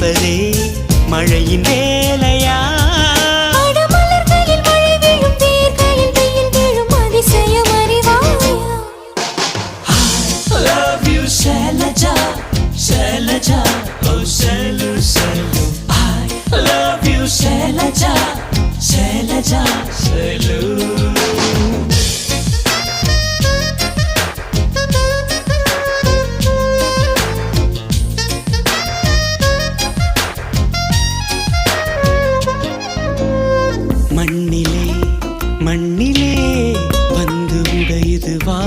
ரசிப்பதே மழையின் வேலையா? மலர்களில் மழை விழும், வேர்களில் வெயில் விழும், அதிசயம் அறிவாயா? I love you Shailaja, Shailaja, oh Shailu, Shailu. I love you Shailaja, Shailaja, Shailu. மண்ணிலே மண்ணிலே வந்து உடையுது வா